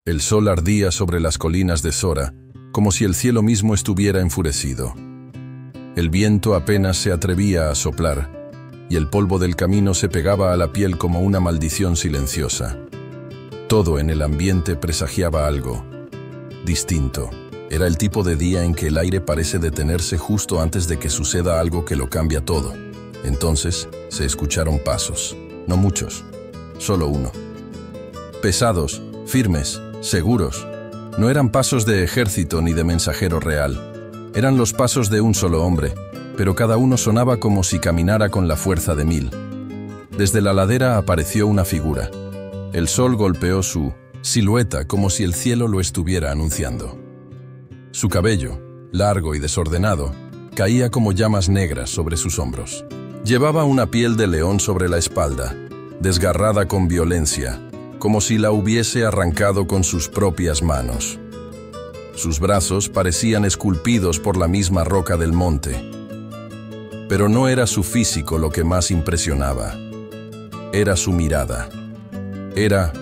El sol ardía sobre las colinas de Sora, como si el cielo mismo estuviera enfurecido. El viento apenas se atrevía a soplar, y el polvo del camino se pegaba a la piel como una maldición silenciosa. Todo en el ambiente presagiaba algo distinto. Era el tipo de día en que el aire parece detenerse justo antes de que suceda algo que lo cambia todo. Entonces se escucharon pasos, no muchos, solo uno. Pesados, firmes, seguros. No eran pasos de ejército ni de mensajero real. Eran los pasos de un solo hombre, pero cada uno sonaba como si caminara con la fuerza de 1000. Desde la ladera apareció una figura. El sol golpeó su silueta como si el cielo lo estuviera anunciando. Su cabello, largo y desordenado, caía como llamas negras sobre sus hombros. Llevaba una piel de león sobre la espalda, desgarrada con violencia, como si la hubiese arrancado con sus propias manos. Sus brazos parecían esculpidos por la misma roca del monte. Pero no era su físico lo que más impresionaba. Era su mirada. Era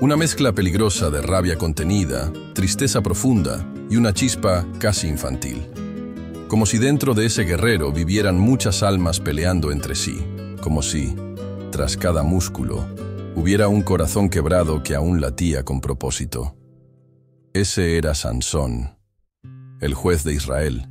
una mezcla peligrosa de rabia contenida, tristeza profunda y una chispa casi infantil. Como si dentro de ese guerrero vivieran muchas almas peleando entre sí, como si, tras cada músculo, hubiera un corazón quebrado que aún latía con propósito. Ese era Sansón, el juez de Israel,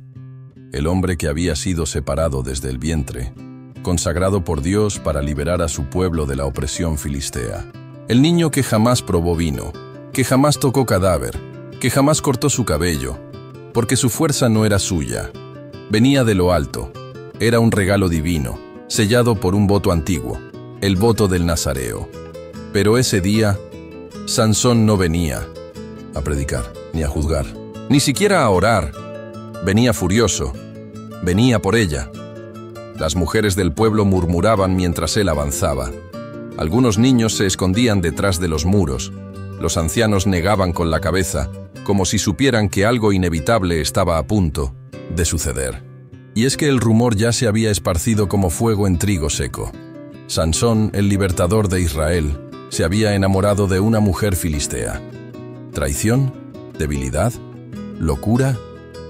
el hombre que había sido separado desde el vientre, consagrado por Dios para liberar a su pueblo de la opresión filistea. El niño que jamás probó vino, que jamás tocó cadáver, que jamás cortó su cabello, porque su fuerza no era suya. Venía de lo alto, era un regalo divino, sellado por un voto antiguo, el voto del Nazareo. Pero ese día, Sansón no venía a predicar, ni a juzgar, ni siquiera a orar. Venía furioso, venía por ella. Las mujeres del pueblo murmuraban mientras él avanzaba. Algunos niños se escondían detrás de los muros. Los ancianos negaban con la cabeza, como si supieran que algo inevitable estaba a punto de suceder. Y es que el rumor ya se había esparcido como fuego en trigo seco. Sansón, el libertador de Israel, se había enamorado de una mujer filistea. ¿Traición? ¿Debilidad? ¿Locura?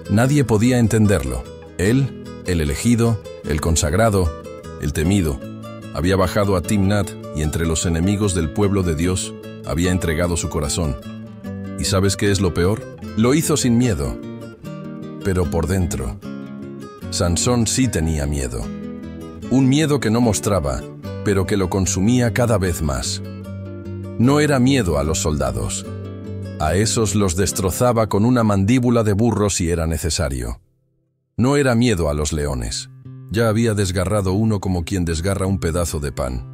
Nadie podía entenderlo. Él, el elegido, el consagrado, el temido, había bajado a Timnat y entre los enemigos del pueblo de Dios había entregado su corazón. ¿Y sabes qué es lo peor? Lo hizo sin miedo. Pero por dentro, Sansón sí tenía miedo. Un miedo que no mostraba, pero que lo consumía cada vez más. No era miedo a los soldados. A esos los destrozaba con una mandíbula de burro si era necesario. No era miedo a los leones. Ya había desgarrado uno como quien desgarra un pedazo de pan.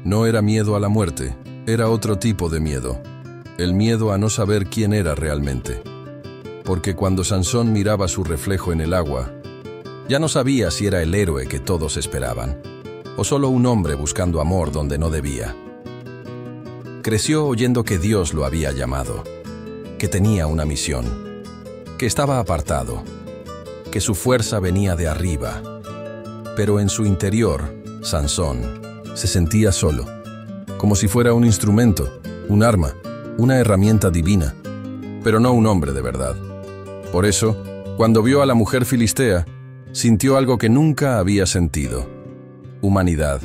No era miedo a la muerte, era otro tipo de miedo. El miedo a no saber quién era realmente. Porque cuando Sansón miraba su reflejo en el agua, ya no sabía si era el héroe que todos esperaban, o solo un hombre buscando amor donde no debía. Creció oyendo que Dios lo había llamado, que tenía una misión, que estaba apartado, que su fuerza venía de arriba. Pero en su interior, Sansón se sentía solo, como si fuera un instrumento, un arma, una herramienta divina, pero no un hombre de verdad. Por eso, cuando vio a la mujer filistea, sintió algo que nunca había sentido: humanidad.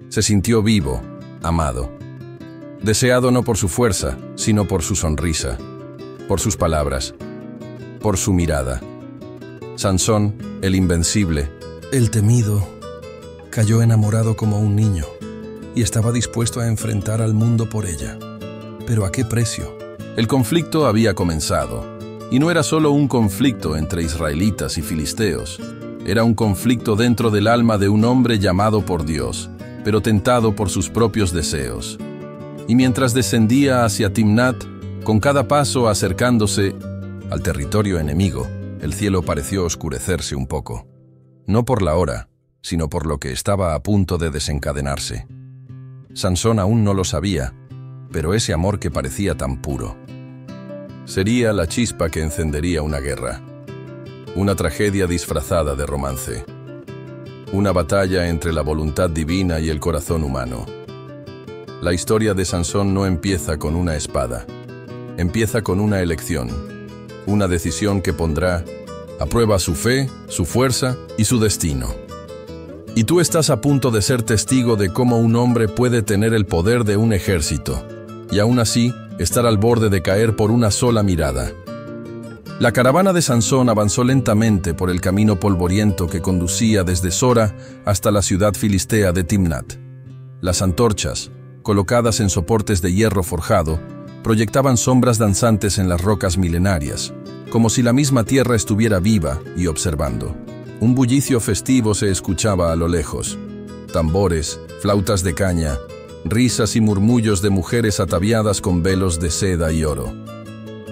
Se sintió vivo, amado. Deseado no por su fuerza, sino por su sonrisa, por sus palabras, por su mirada. Sansón, el invencible, el temido, cayó enamorado como un niño y estaba dispuesto a enfrentar al mundo por ella. ¿Pero a qué precio? El conflicto había comenzado, y no era solo un conflicto entre israelitas y filisteos. Era un conflicto dentro del alma de un hombre llamado por Dios, pero tentado por sus propios deseos. Y mientras descendía hacia Timnat, con cada paso acercándose al territorio enemigo, el cielo pareció oscurecerse un poco. No por la hora, sino por lo que estaba a punto de desencadenarse. Sansón aún no lo sabía, pero ese amor que parecía tan puro sería la chispa que encendería una guerra, una tragedia disfrazada de romance, una batalla entre la voluntad divina y el corazón humano. La historia de Sansón no empieza con una espada, empieza con una elección, una decisión que pondrá a prueba su fe, su fuerza y su destino. Y tú estás a punto de ser testigo de cómo un hombre puede tener el poder de un ejército, y aún así estar al borde de caer por una sola mirada. La caravana de Sansón avanzó lentamente por el camino polvoriento que conducía desde Sora hasta la ciudad filistea de Timnat. Las antorchas, colocadas en soportes de hierro forjado, proyectaban sombras danzantes en las rocas milenarias, como si la misma tierra estuviera viva y observando. Un bullicio festivo se escuchaba a lo lejos. Tambores, flautas de caña, risas y murmullos de mujeres ataviadas con velos de seda y oro.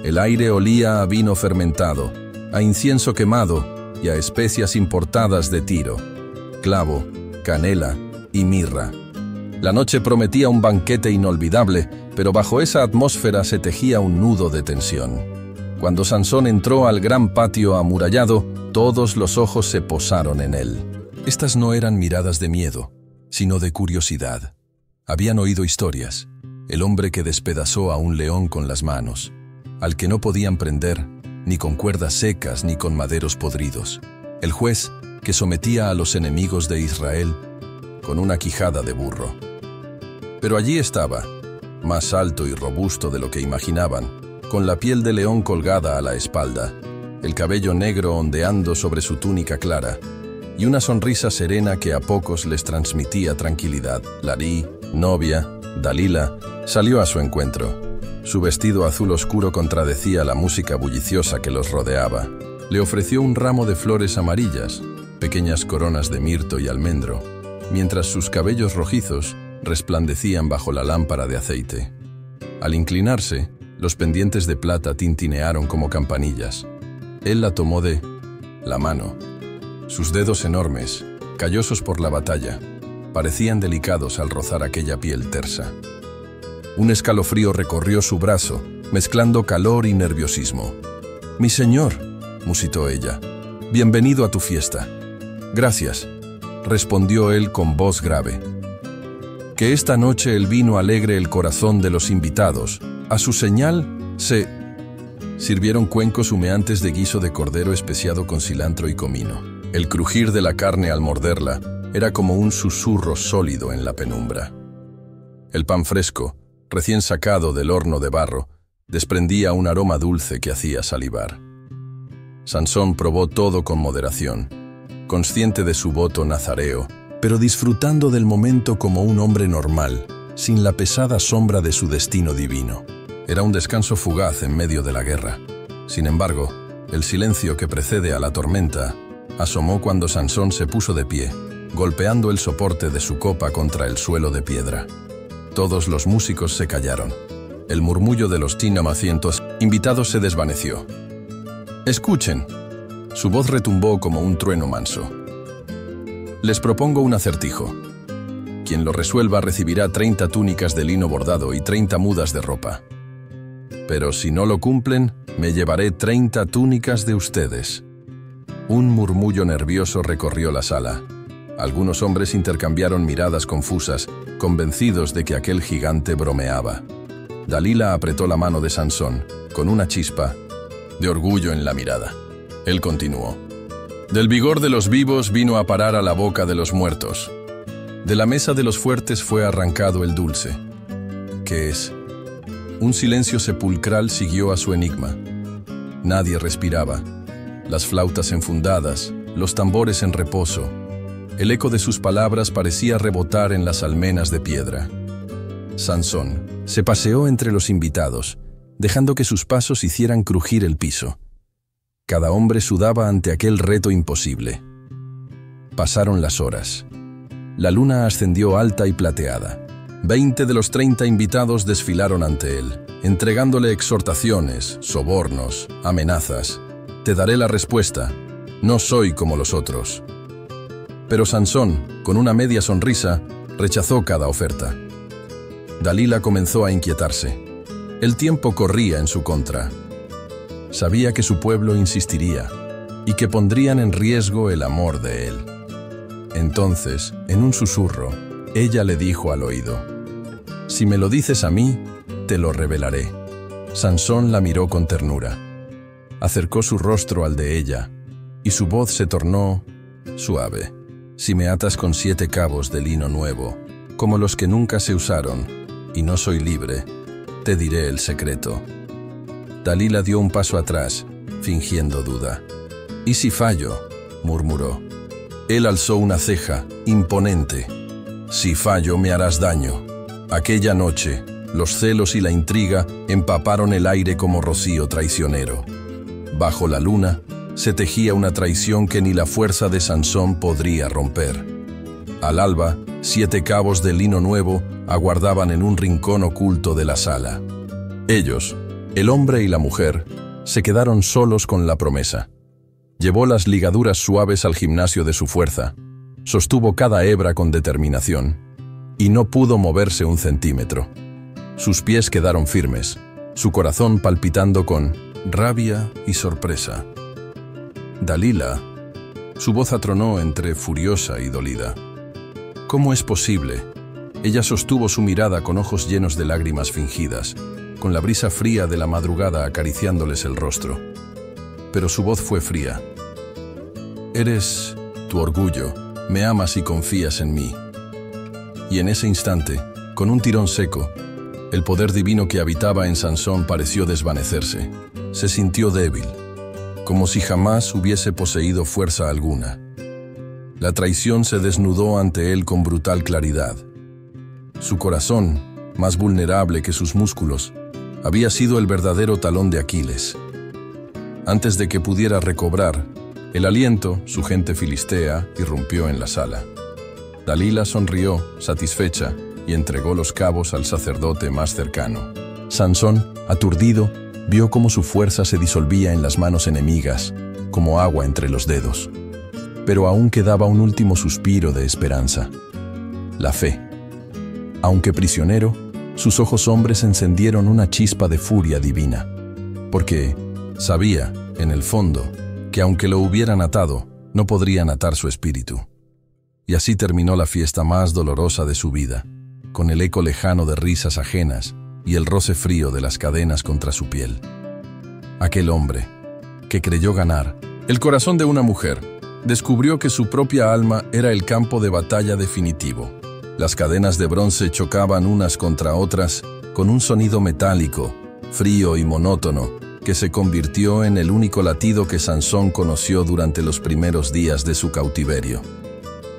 El aire olía a vino fermentado, a incienso quemado y a especias importadas de Tiro, clavo, canela y mirra. La noche prometía un banquete inolvidable, pero bajo esa atmósfera se tejía un nudo de tensión. Cuando Sansón entró al gran patio amurallado, todos los ojos se posaron en él. Estas no eran miradas de miedo, sino de curiosidad. Habían oído historias. El hombre que despedazó a un león con las manos, al que no podían prender, ni con cuerdas secas ni con maderos podridos. El juez que sometía a los enemigos de Israel con una quijada de burro. Pero allí estaba, más alto y robusto de lo que imaginaban, con la piel de león colgada a la espalda, el cabello negro ondeando sobre su túnica clara, y una sonrisa serena que a pocos les transmitía tranquilidad. Larí, novia, Dalila, salió a su encuentro. Su vestido azul oscuro contradecía la música bulliciosa que los rodeaba. Le ofreció un ramo de flores amarillas, pequeñas coronas de mirto y almendro, mientras sus cabellos rojizos resplandecían bajo la lámpara de aceite. Al inclinarse, los pendientes de plata tintinearon como campanillas. Él la tomó de la mano. Sus dedos enormes, callosos por la batalla, parecían delicados al rozar aquella piel tersa. Un escalofrío recorrió su brazo, mezclando calor y nerviosismo. «Mi señor», musitó ella, «bienvenido a tu fiesta». «Gracias», respondió él con voz grave. Que esta noche el vino alegre el corazón de los invitados. A su señal, se sirvieron cuencos humeantes de guiso de cordero especiado con cilantro y comino. El crujir de la carne al morderla era como un susurro sólido en la penumbra. El pan fresco, recién sacado del horno de barro, desprendía un aroma dulce que hacía salivar. Sansón probó todo con moderación, consciente de su voto nazareo, pero disfrutando del momento como un hombre normal, sin la pesada sombra de su destino divino. Era un descanso fugaz en medio de la guerra. Sin embargo, el silencio que precede a la tormenta asomó cuando Sansón se puso de pie, golpeando el soporte de su copa contra el suelo de piedra. Todos los músicos se callaron. El murmullo de los tinamacientos invitados se desvaneció. «Escuchen», su voz retumbó como un trueno manso. «Les propongo un acertijo. Quien lo resuelva recibirá 30 túnicas de lino bordado y 30 mudas de ropa. Pero si no lo cumplen, me llevaré 30 túnicas de ustedes». Un murmullo nervioso recorrió la sala. Algunos hombres intercambiaron miradas confusas, convencidos de que aquel gigante bromeaba. Dalila apretó la mano de Sansón, con una chispa de orgullo en la mirada. Él continuó. «Del vigor de los vivos vino a parar a la boca de los muertos. De la mesa de los fuertes fue arrancado el dulce». «¿Qué es?». Un silencio sepulcral siguió a su enigma. Nadie respiraba. Las flautas enfundadas, los tambores en reposo. El eco de sus palabras parecía rebotar en las almenas de piedra. Sansón se paseó entre los invitados, dejando que sus pasos hicieran crujir el piso. Cada hombre sudaba ante aquel reto imposible. Pasaron las horas. La luna ascendió alta y plateada. 20 de los 30 invitados desfilaron ante él, entregándole exhortaciones, sobornos, amenazas. «Te daré la respuesta. No soy como los otros». Pero Sansón, con una media sonrisa, rechazó cada oferta. Dalila comenzó a inquietarse. El tiempo corría en su contra. Sabía que su pueblo insistiría y que pondrían en riesgo el amor de él. Entonces, en un susurro, ella le dijo al oído: «Si me lo dices a mí, te lo revelaré. Sansón la miró con ternura. Acercó su rostro al de ella, y su voz se tornó suave. Si me atas con 7 cabos de lino nuevo, como los que nunca se usaron, y no soy libre, te diré el secreto. Dalila dio un paso atrás, fingiendo duda. «¿Y si fallo?», murmuró. Él alzó una ceja, imponente. «Si fallo, me harás daño». Aquella noche, los celos y la intriga empaparon el aire como rocío traicionero. Bajo la luna, se tejía una traición que ni la fuerza de Sansón podría romper. Al alba, 7 cabos de lino nuevo aguardaban en un rincón oculto de la sala. Ellos, el hombre y la mujer, se quedaron solos con la promesa. Llevó las ligaduras suaves al gimnasio de su fuerza, sostuvo cada hebra con determinación, y no pudo moverse un centímetro. Sus pies quedaron firmes, su corazón palpitando con rabia y sorpresa. «Dalila», su voz atronó entre furiosa y dolida. «¿Cómo es posible?». Ella sostuvo su mirada con ojos llenos de lágrimas fingidas, con la brisa fría de la madrugada acariciándoles el rostro. Pero su voz fue fría. «Eres tu orgullo, me amas y confías en mí». Y en ese instante, con un tirón seco, el poder divino que habitaba en Sansón pareció desvanecerse. Se sintió débil, como si jamás hubiese poseído fuerza alguna. La traición se desnudó ante él con brutal claridad. Su corazón, más vulnerable que sus músculos, había sido el verdadero talón de Aquiles. Antes de que pudiera recobrar el aliento, su gente filistea irrumpió en la sala. Dalila sonrió, satisfecha, y entregó los cabos al sacerdote más cercano. Sansón, aturdido, vio cómo su fuerza se disolvía en las manos enemigas, como agua entre los dedos. Pero aún quedaba un último suspiro de esperanza: la fe. Aunque prisionero, sus ojos hombres encendieron una chispa de furia divina, porque sabía, en el fondo, que aunque lo hubieran atado, no podrían atar su espíritu. Y así terminó la fiesta más dolorosa de su vida, con el eco lejano de risas ajenas y el roce frío de las cadenas contra su piel. Aquel hombre, que creyó ganar el corazón de una mujer, descubrió que su propia alma era el campo de batalla definitivo. Las cadenas de bronce chocaban unas contra otras con un sonido metálico, frío y monótono, que se convirtió en el único latido que Sansón conoció durante los primeros días de su cautiverio.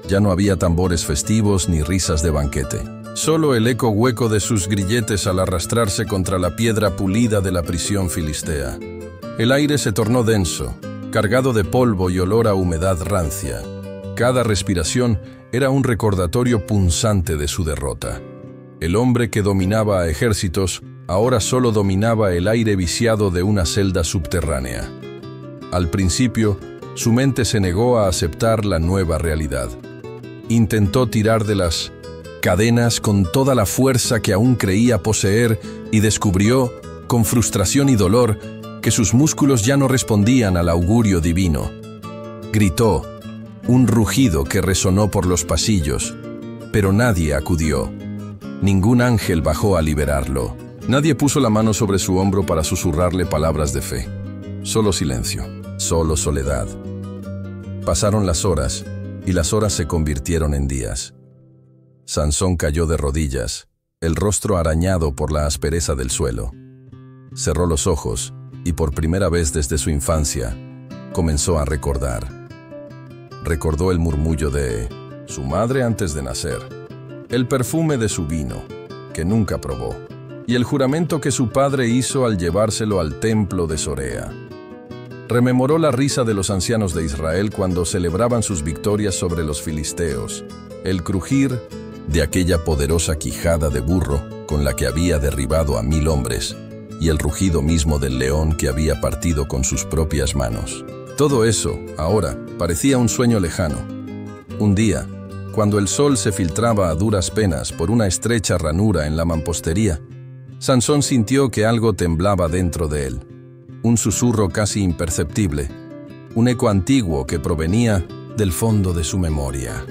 Ya no había tambores festivos ni risas de banquete. Solo el eco hueco de sus grilletes al arrastrarse contra la piedra pulida de la prisión filistea. El aire se tornó denso, cargado de polvo y olor a humedad rancia. Cada respiración era un recordatorio punzante de su derrota. El hombre que dominaba a ejércitos ahora solo dominaba el aire viciado de una celda subterránea. Al principio, su mente se negó a aceptar la nueva realidad. Intentó tirar de las cadenas con toda la fuerza que aún creía poseer y descubrió, con frustración y dolor, que sus músculos ya no respondían al augurio divino. Gritó, un rugido que resonó por los pasillos, pero nadie acudió. Ningún ángel bajó a liberarlo. Nadie puso la mano sobre su hombro para susurrarle palabras de fe. Solo silencio, solo soledad. Pasaron las horas, y las horas se convirtieron en días. Sansón cayó de rodillas, el rostro arañado por la aspereza del suelo. Cerró los ojos y por primera vez desde su infancia comenzó a recordar. Recordó el murmullo de su madre antes de nacer, el perfume de su vino, que nunca probó, y el juramento que su padre hizo al llevárselo al templo de Sorea. Rememoró la risa de los ancianos de Israel cuando celebraban sus victorias sobre los filisteos, el crujir de aquella poderosa quijada de burro con la que había derribado a 1000 hombres, y el rugido mismo del león que había partido con sus propias manos. Todo eso, ahora, parecía un sueño lejano. Un día, cuando el sol se filtraba a duras penas por una estrecha ranura en la mampostería, Sansón sintió que algo temblaba dentro de él. Un susurro casi imperceptible, un eco antiguo que provenía del fondo de su memoria.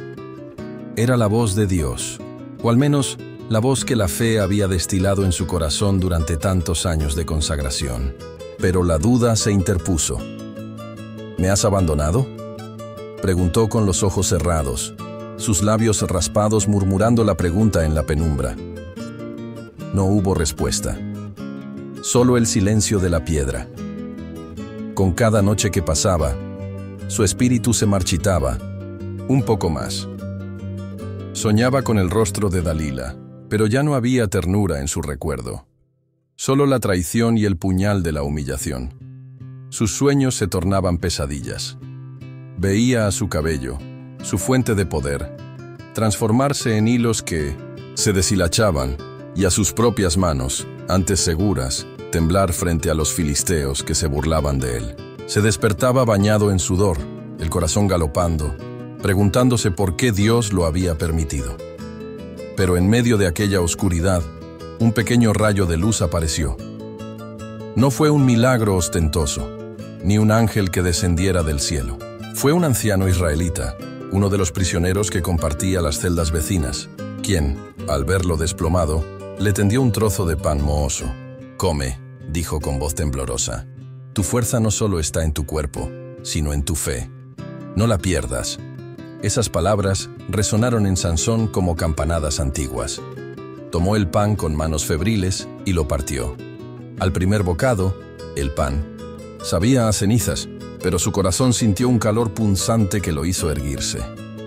Era la voz de Dios, o al menos la voz que la fe había destilado en su corazón durante tantos años de consagración. Pero la duda se interpuso. ¿Me has abandonado?, preguntó con los ojos cerrados, sus labios raspados murmurando la pregunta en la penumbra. No hubo respuesta. Solo el silencio de la piedra. Con cada noche que pasaba, su espíritu se marchitaba, un poco más. Soñaba con el rostro de Dalila, pero ya no había ternura en su recuerdo. Solo la traición y el puñal de la humillación. Sus sueños se tornaban pesadillas. Veía a su cabello, su fuente de poder, transformarse en hilos que se deshilachaban, y a sus propias manos, antes seguras, temblar frente a los filisteos que se burlaban de él. Se despertaba bañado en sudor, el corazón galopando, preguntándose por qué Dios lo había permitido. Pero en medio de aquella oscuridad, un pequeño rayo de luz apareció. No fue un milagro ostentoso, ni un ángel que descendiera del cielo. Fue un anciano israelita, uno de los prisioneros que compartía las celdas vecinas, quien, al verlo desplomado, le tendió un trozo de pan mohoso. «Come», dijo con voz temblorosa. «Tu fuerza no solo está en tu cuerpo, sino en tu fe. No la pierdas». Esas palabras resonaron en Sansón como campanadas antiguas. Tomó el pan con manos febriles y lo partió. Al primer bocado, el pan sabía a cenizas, pero su corazón sintió un calor punzante que lo hizo erguirse.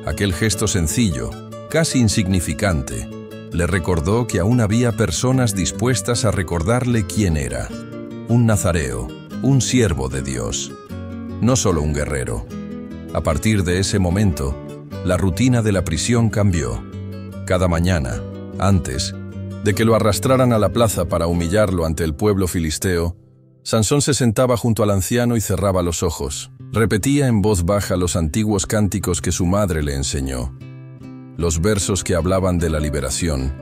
Aquel gesto sencillo, casi insignificante, le recordó que aún había personas dispuestas a recordarle quién era. Un nazareo, un siervo de Dios, no solo un guerrero. A partir de ese momento, la rutina de la prisión cambió. Cada mañana, antes de que lo arrastraran a la plaza para humillarlo ante el pueblo filisteo, Sansón se sentaba junto al anciano y cerraba los ojos. Repetía en voz baja los antiguos cánticos que su madre le enseñó. Los versos que hablaban de la liberación,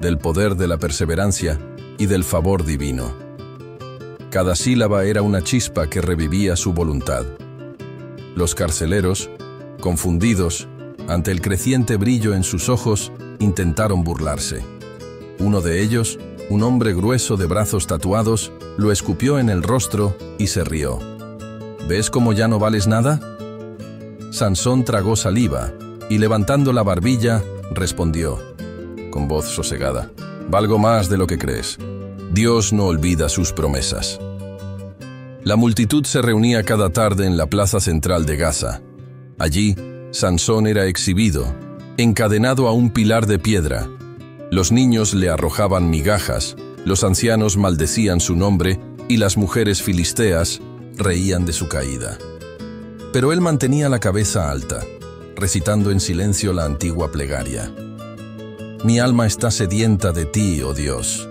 del poder de la perseverancia y del favor divino. Cada sílaba era una chispa que revivía su voluntad. Los carceleros, confundidos ante el creciente brillo en sus ojos, intentaron burlarse. Uno de ellos, un hombre grueso de brazos tatuados, lo escupió en el rostro y se rió. ¿Ves cómo ya no vales nada? Sansón tragó saliva y, levantando la barbilla, respondió, con voz sosegada: «Valgo más de lo que crees. Dios no olvida sus promesas». La multitud se reunía cada tarde en la plaza central de Gaza. Allí, Sansón era exhibido, encadenado a un pilar de piedra. Los niños le arrojaban migajas, los ancianos maldecían su nombre y las mujeres filisteas reían de su caída. Pero él mantenía la cabeza alta, recitando en silencio la antigua plegaria. «Mi alma está sedienta de ti, oh Dios.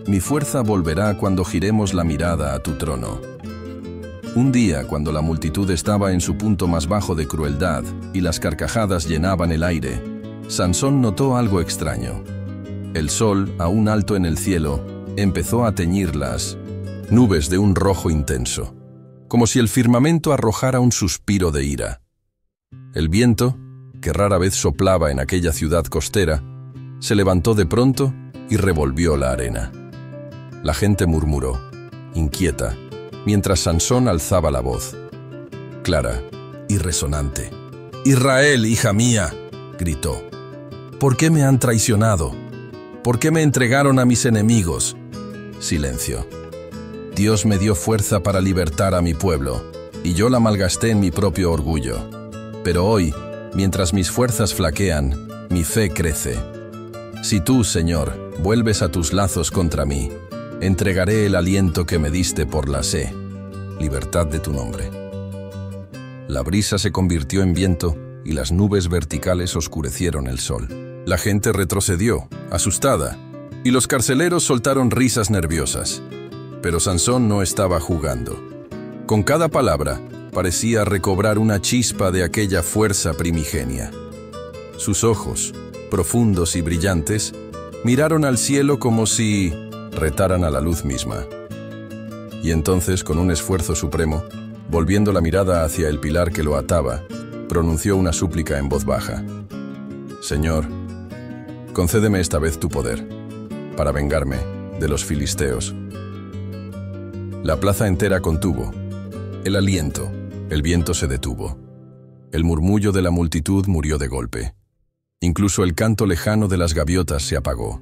Mi fuerza volverá cuando giremos la mirada a tu trono». Un día, cuando la multitud estaba en su punto más bajo de crueldad y las carcajadas llenaban el aire, Sansón notó algo extraño. El sol, aún alto en el cielo, empezó a teñir las nubes de un rojo intenso, como si el firmamento arrojara un suspiro de ira. El viento, que rara vez soplaba en aquella ciudad costera, se levantó de pronto y revolvió la arena. La gente murmuró, inquieta, mientras Sansón alzaba la voz, clara y resonante. «Israel, hija mía», gritó, «¿por qué me han traicionado? ¿Por qué me entregaron a mis enemigos?» Silencio. Dios me dio fuerza para libertar a mi pueblo, y yo la malgasté en mi propio orgullo. Pero hoy, mientras mis fuerzas flaquean, mi fe crece. Si tú, Señor, vuelves a tus lazos contra mí, entregaré el aliento que me diste por la sé, libertad de tu nombre. La brisa se convirtió en viento y las nubes verticales oscurecieron el sol. La gente retrocedió, asustada, y los carceleros soltaron risas nerviosas. Pero Sansón no estaba jugando. Con cada palabra, parecía recobrar una chispa de aquella fuerza primigenia. Sus ojos, profundos y brillantes, miraron al cielo como si retaran a la luz misma. Y entonces, con un esfuerzo supremo, volviendo la mirada hacia el pilar que lo ataba, pronunció una súplica en voz baja. «Señor, concédeme esta vez tu poder, para vengarme de los filisteos. La plaza entera contuvo el aliento, el viento se detuvo. El murmullo de la multitud murió de golpe. Incluso el canto lejano de las gaviotas se apagó.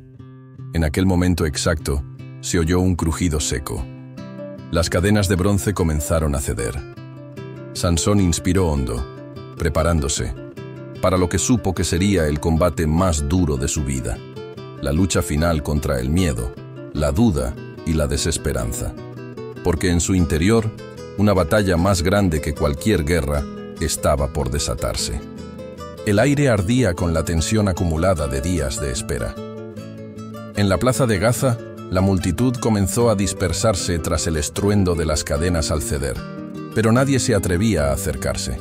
En aquel momento exacto, se oyó un crujido seco. Las cadenas de bronce comenzaron a ceder. Sansón inspiró hondo, preparándose para lo que supo que sería el combate más duro de su vida, la lucha final contra el miedo, la duda y la desesperanza. Porque en su interior, una batalla más grande que cualquier guerra estaba por desatarse. El aire ardía con la tensión acumulada de días de espera. En la plaza de Gaza, la multitud comenzó a dispersarse tras el estruendo de las cadenas al ceder, pero nadie se atrevía a acercarse.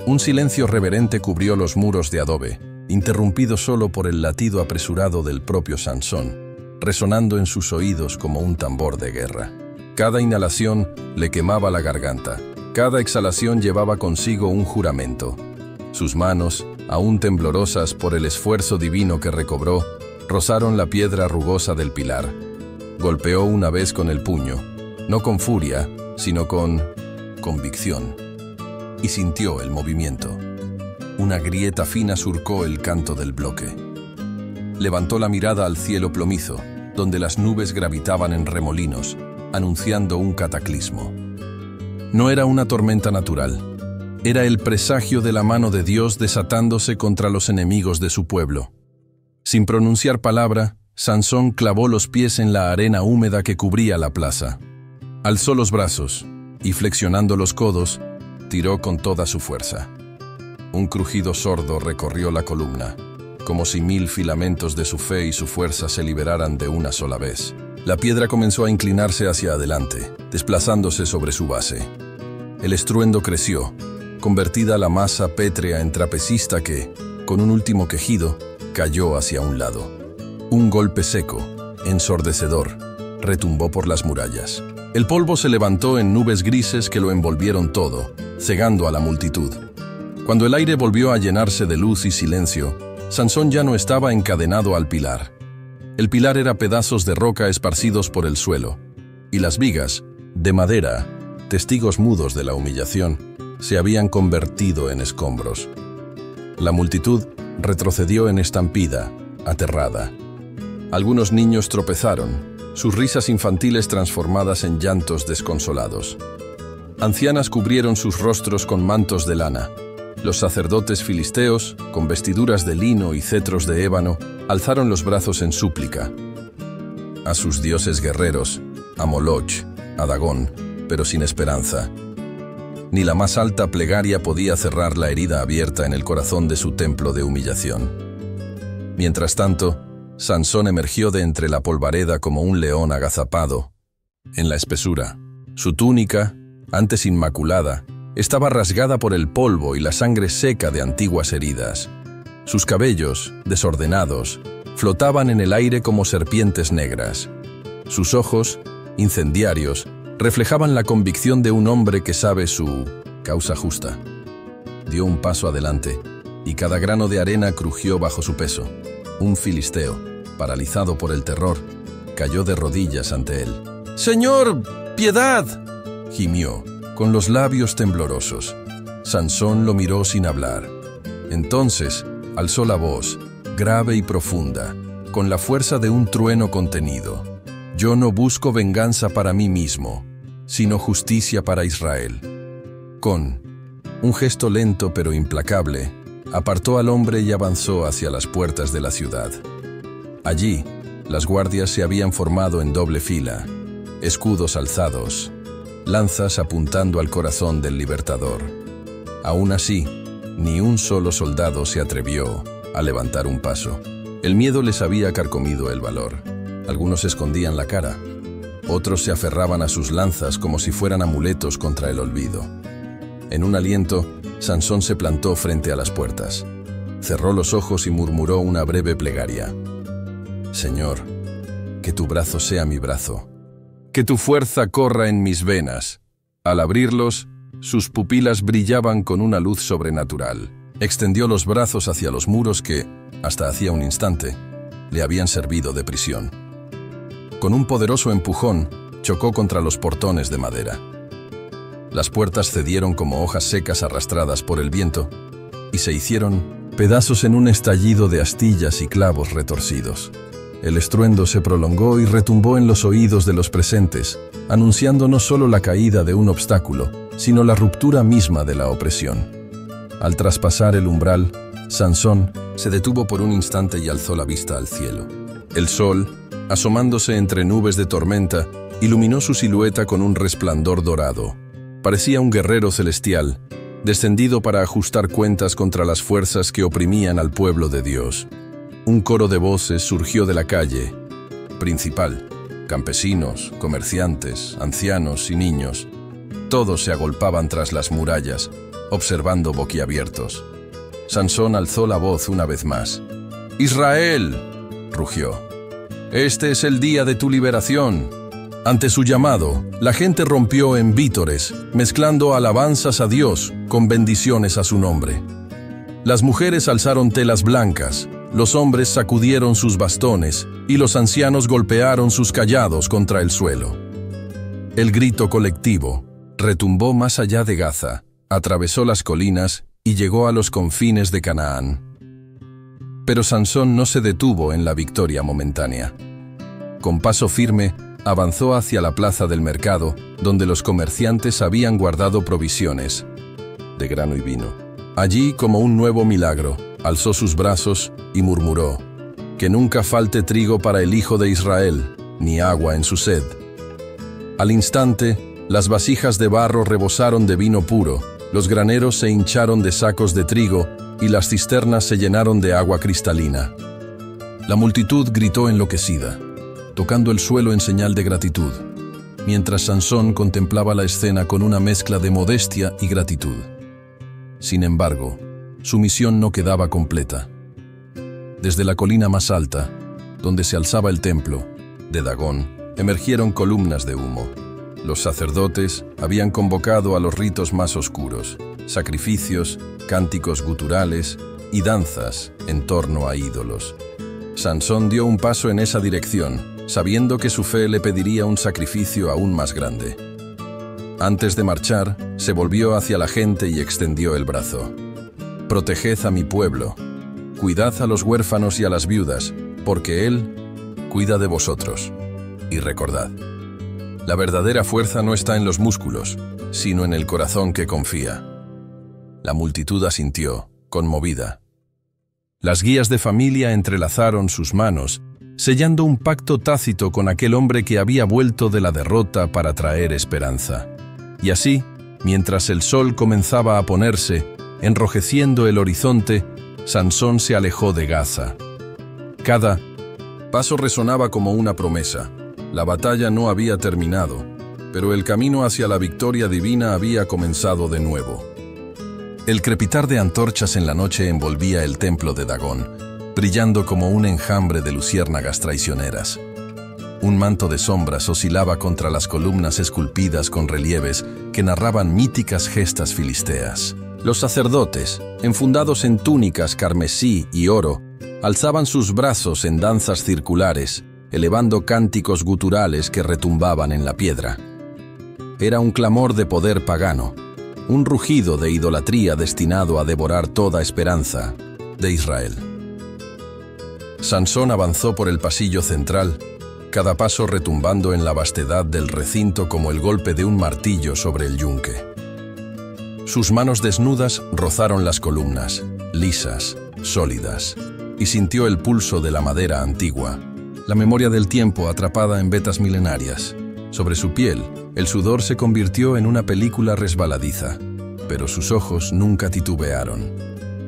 Un silencio reverente cubrió los muros de adobe, interrumpido solo por el latido apresurado del propio Sansón, resonando en sus oídos como un tambor de guerra. Cada inhalación le quemaba la garganta, cada exhalación llevaba consigo un juramento. Sus manos, aún temblorosas por el esfuerzo divino que recobró, rozaron la piedra rugosa del pilar. Golpeó una vez con el puño, no con furia, sino con convicción. Y sintió el movimiento. Una grieta fina surcó el canto del bloque. Levantó la mirada al cielo plomizo, donde las nubes gravitaban en remolinos, anunciando un cataclismo. No era una tormenta natural. Era el presagio de la mano de Dios desatándose contra los enemigos de su pueblo. Sin pronunciar palabra, Sansón clavó los pies en la arena húmeda que cubría la plaza. Alzó los brazos y, flexionando los codos, tiró con toda su fuerza. Un crujido sordo recorrió la columna, como si 1000 filamentos de su fe y su fuerza se liberaran de una sola vez. La piedra comenzó a inclinarse hacia adelante, desplazándose sobre su base. El estruendo creció, convertida la masa pétrea en trapecista que, con un último quejido, cayó hacia un lado. Un golpe seco, ensordecedor, retumbó por las murallas. El polvo se levantó en nubes grises que lo envolvieron todo, cegando a la multitud. Cuando el aire volvió a llenarse de luz y silencio, Sansón ya no estaba encadenado al pilar. El pilar era pedazos de roca esparcidos por el suelo, y las vigas, de madera, testigos mudos de la humillación, se habían convertido en escombros. La multitud retrocedió en estampida, aterrada. Algunos niños tropezaron, sus risas infantiles transformadas en llantos desconsolados. Ancianas cubrieron sus rostros con mantos de lana. Los sacerdotes filisteos, con vestiduras de lino y cetros de ébano, alzaron los brazos en súplica. A sus dioses guerreros, a Moloch, a Dagón, pero sin esperanza. Ni la más alta plegaria podía cerrar la herida abierta en el corazón de su templo de humillación. Mientras tanto, Sansón emergió de entre la polvareda como un león agazapado. En la espesura, su túnica, antes inmaculada, estaba rasgada por el polvo y la sangre seca de antiguas heridas. Sus cabellos, desordenados, flotaban en el aire como serpientes negras. Sus ojos, incendiarios, reflejaban la convicción de un hombre que sabe su causa justa. Dio un paso adelante, y cada grano de arena crujió bajo su peso. Un filisteo, paralizado por el terror, cayó de rodillas ante él. «¡Señor, piedad!», gimió, con los labios temblorosos. Sansón lo miró sin hablar. Entonces alzó la voz, grave y profunda, con la fuerza de un trueno contenido. «Yo no busco venganza para mí mismo, sino justicia para Israel». Con un gesto lento pero implacable, apartó al hombre y avanzó hacia las puertas de la ciudad. Allí, las guardias se habían formado en doble fila, escudos alzados, lanzas apuntando al corazón del libertador. Aún así, ni un solo soldado se atrevió a levantar un paso. El miedo les había carcomido el valor. Algunos escondían la cara, otros se aferraban a sus lanzas como si fueran amuletos contra el olvido. En un aliento, Sansón se plantó frente a las puertas. Cerró los ojos y murmuró una breve plegaria. «Señor, que tu brazo sea mi brazo, que tu fuerza corra en mis venas». Al abrirlos, sus pupilas brillaban con una luz sobrenatural. Extendió los brazos hacia los muros que, hasta hacía un instante, le habían servido de prisión. Con un poderoso empujón, chocó contra los portones de madera. Las puertas cedieron como hojas secas arrastradas por el viento y se hicieron pedazos en un estallido de astillas y clavos retorcidos. El estruendo se prolongó y retumbó en los oídos de los presentes, anunciando no solo la caída de un obstáculo, sino la ruptura misma de la opresión. Al traspasar el umbral, Sansón se detuvo por un instante y alzó la vista al cielo. El sol, asomándose entre nubes de tormenta, iluminó su silueta con un resplandor dorado. Parecía un guerrero celestial, descendido para ajustar cuentas contra las fuerzas que oprimían al pueblo de Dios. Un coro de voces surgió de la calle principal. Campesinos, comerciantes, ancianos y niños. Todos se agolpaban tras las murallas, observando boquiabiertos. Sansón alzó la voz una vez más. «¡Israel!», rugió. «Este es el día de tu liberación». Ante su llamado, la gente rompió en vítores, mezclando alabanzas a Dios con bendiciones a su nombre. Las mujeres alzaron telas blancas, los hombres sacudieron sus bastones y los ancianos golpearon sus callados contra el suelo. El grito colectivo retumbó más allá de Gaza, atravesó las colinas y llegó a los confines de Canaán. Pero Sansón no se detuvo en la victoria momentánea. Con paso firme, avanzó hacia la plaza del mercado, donde los comerciantes habían guardado provisiones de grano y vino. Allí, como un nuevo milagro, alzó sus brazos y murmuró: «Que nunca falte trigo para el hijo de Israel, ni agua en su sed». Al instante, las vasijas de barro rebosaron de vino puro, los graneros se hincharon de sacos de trigo y las cisternas se llenaron de agua cristalina. La multitud gritó enloquecida, tocando el suelo en señal de gratitud, mientras Sansón contemplaba la escena con una mezcla de modestia y gratitud. Sin embargo, su misión no quedaba completa. Desde la colina más alta, donde se alzaba el templo de Dagón, emergieron columnas de humo. Los sacerdotes habían convocado a los ritos más oscuros, sacrificios, cánticos guturales y danzas en torno a ídolos. Sansón dio un paso en esa dirección, sabiendo que su fe le pediría un sacrificio aún más grande. Antes de marchar, se volvió hacia la gente y extendió el brazo. «Proteged a mi pueblo, cuidad a los huérfanos y a las viudas, porque Él cuida de vosotros. Y recordad, la verdadera fuerza no está en los músculos, sino en el corazón que confía». La multitud asintió, conmovida. Las guías de familia entrelazaron sus manos, sellando un pacto tácito con aquel hombre que había vuelto de la derrota para traer esperanza. Y así, mientras el sol comenzaba a ponerse, enrojeciendo el horizonte, Sansón se alejó de Gaza. Cada paso resonaba como una promesa. La batalla no había terminado, pero el camino hacia la victoria divina había comenzado de nuevo. El crepitar de antorchas en la noche envolvía el templo de Dagón, brillando como un enjambre de luciérnagas traicioneras. Un manto de sombras oscilaba contra las columnas esculpidas con relieves que narraban míticas gestas filisteas. Los sacerdotes, enfundados en túnicas carmesí y oro, alzaban sus brazos en danzas circulares, elevando cánticos guturales que retumbaban en la piedra. Era un clamor de poder pagano, un rugido de idolatría destinado a devorar toda esperanza de Israel. Sansón avanzó por el pasillo central, cada paso retumbando en la vastedad del recinto como el golpe de un martillo sobre el yunque. Sus manos desnudas rozaron las columnas, lisas, sólidas, y sintió el pulso de la madera antigua, la memoria del tiempo atrapada en vetas milenarias. Sobre su piel, el sudor se convirtió en una película resbaladiza, pero sus ojos nunca titubearon.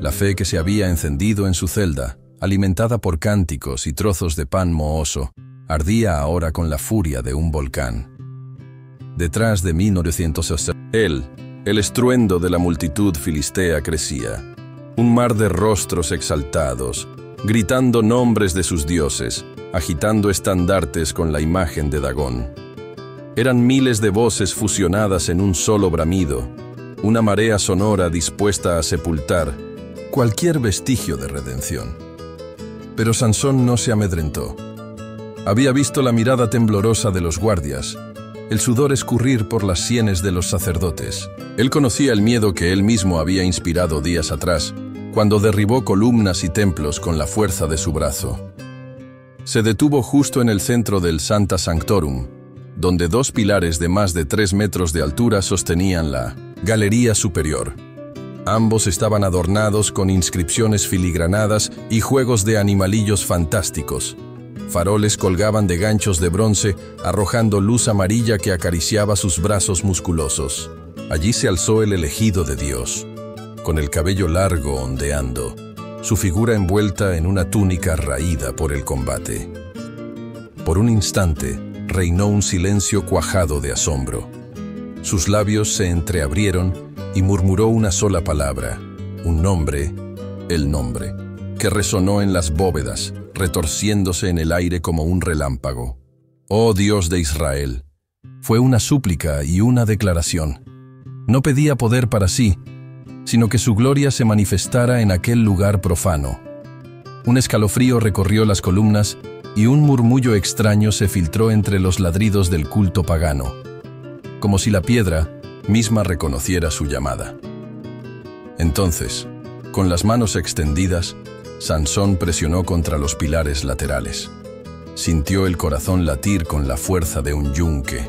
La fe que se había encendido en su celda, alimentada por cánticos y trozos de pan mohoso, ardía ahora con la furia de un volcán. Detrás de 1960, el estruendo de la multitud filistea crecía. Un mar de rostros exaltados, gritando nombres de sus dioses, agitando estandartes con la imagen de Dagón. Eran miles de voces fusionadas en un solo bramido, una marea sonora dispuesta a sepultar cualquier vestigio de redención. Pero Sansón no se amedrentó. Había visto la mirada temblorosa de los guardias, el sudor escurrir por las sienes de los sacerdotes. Él conocía el miedo que él mismo había inspirado días atrás, cuando derribó columnas y templos con la fuerza de su brazo. Se detuvo justo en el centro del Sancta Sanctorum, donde dos pilares de más de 3 metros de altura sostenían la galería superior. Ambos estaban adornados con inscripciones filigranadas y juegos de animalillos fantásticos. Faroles colgaban de ganchos de bronce, arrojando luz amarilla que acariciaba sus brazos musculosos. Allí se alzó el elegido de Dios, con el cabello largo ondeando, su figura envuelta en una túnica raída por el combate. Por un instante, reinó un silencio cuajado de asombro. Sus labios se entreabrieron y murmuró una sola palabra, un nombre, el nombre, que resonó en las bóvedas, retorciéndose en el aire como un relámpago. «Oh Dios de Israel». Fue una súplica y una declaración. No pedía poder para sí, sino que su gloria se manifestara en aquel lugar profano. Un escalofrío recorrió las columnas y un murmullo extraño se filtró entre los ladridos del culto pagano, como si la piedra misma reconociera su llamada. Entonces, con las manos extendidas, Sansón presionó contra los pilares laterales. Sintió el corazón latir con la fuerza de un yunque,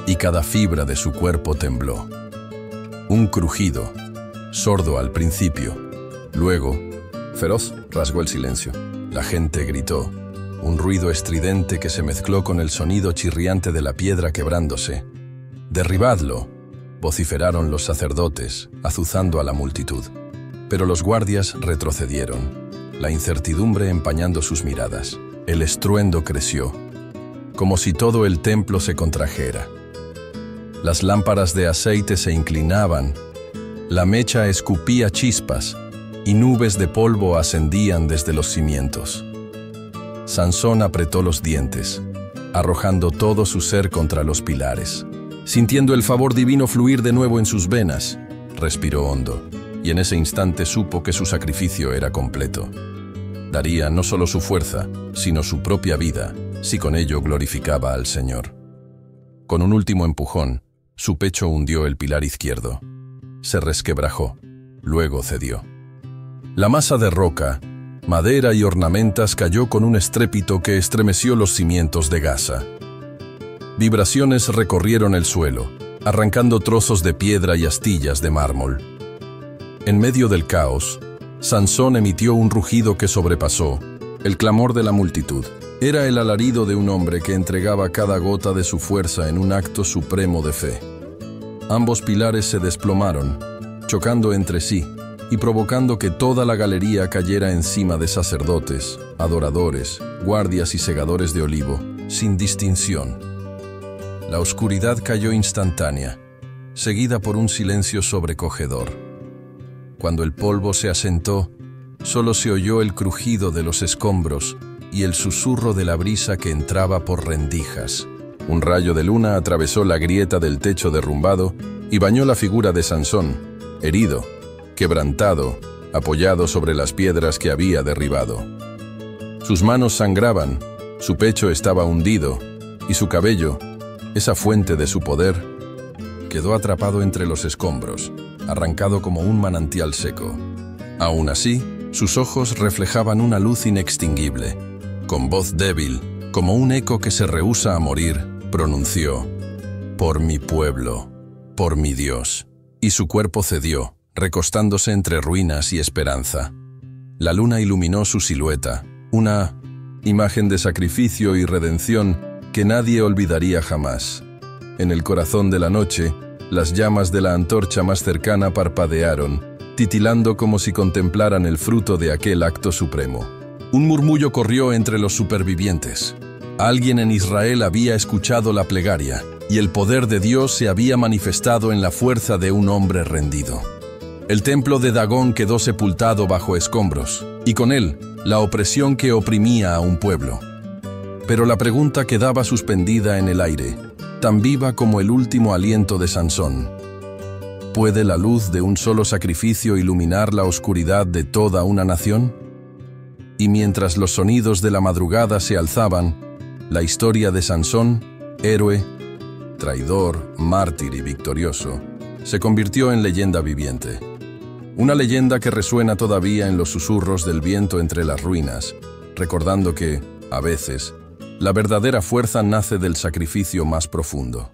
y cada fibra de su cuerpo tembló. Un crujido, sordo al principio, luego, feroz, rasgó el silencio. La gente gritó, un ruido estridente que se mezcló con el sonido chirriante de la piedra quebrándose. «¡Derribadlo!», vociferaron los sacerdotes, azuzando a la multitud. Pero los guardias retrocedieron, la incertidumbre empañando sus miradas. El estruendo creció, como si todo el templo se contrajera. Las lámparas de aceite se inclinaban, la mecha escupía chispas y nubes de polvo ascendían desde los cimientos. Sansón apretó los dientes, arrojando todo su ser contra los pilares. Sintiendo el favor divino fluir de nuevo en sus venas, respiró hondo, y en ese instante supo que su sacrificio era completo. Daría no solo su fuerza, sino su propia vida, si con ello glorificaba al Señor. Con un último empujón, su pecho hundió el pilar izquierdo. Se resquebrajó, luego cedió. La masa de roca, madera y ornamentas cayó con un estrépito que estremeció los cimientos de Gaza. Vibraciones recorrieron el suelo, arrancando trozos de piedra y astillas de mármol. En medio del caos, Sansón emitió un rugido que sobrepasó el clamor de la multitud. Era el alarido de un hombre que entregaba cada gota de su fuerza en un acto supremo de fe. Ambos pilares se desplomaron, chocando entre sí y provocando que toda la galería cayera encima de sacerdotes, adoradores, guardias y segadores de olivo, sin distinción. La oscuridad cayó instantánea, seguida por un silencio sobrecogedor. Cuando el polvo se asentó, solo se oyó el crujido de los escombros y el susurro de la brisa que entraba por rendijas. Un rayo de luna atravesó la grieta del techo derrumbado y bañó la figura de Sansón, herido, quebrantado, apoyado sobre las piedras que había derribado. Sus manos sangraban, su pecho estaba hundido y su cabello, esa fuente de su poder, quedó atrapado entre los escombros, arrancado como un manantial seco. Aún así, sus ojos reflejaban una luz inextinguible. Con voz débil, como un eco que se rehúsa a morir, pronunció: «Por mi pueblo, por mi Dios». Y su cuerpo cedió, recostándose entre ruinas y esperanza. La luna iluminó su silueta, una imagen de sacrificio y redención que nadie olvidaría jamás. En el corazón de la noche, las llamas de la antorcha más cercana parpadearon, titilando como si contemplaran el fruto de aquel acto supremo. Un murmullo corrió entre los supervivientes. Alguien en Israel había escuchado la plegaria, y el poder de Dios se había manifestado en la fuerza de un hombre rendido. El templo de Dagón quedó sepultado bajo escombros, y con él, la opresión que oprimía a un pueblo. Pero la pregunta quedaba suspendida en el aire, tan viva como el último aliento de Sansón. ¿Puede la luz de un solo sacrificio iluminar la oscuridad de toda una nación? Y mientras los sonidos de la madrugada se alzaban, la historia de Sansón, héroe, traidor, mártir y victorioso, se convirtió en leyenda viviente. Una leyenda que resuena todavía en los susurros del viento entre las ruinas, recordando que, a veces, la verdadera fuerza nace del sacrificio más profundo.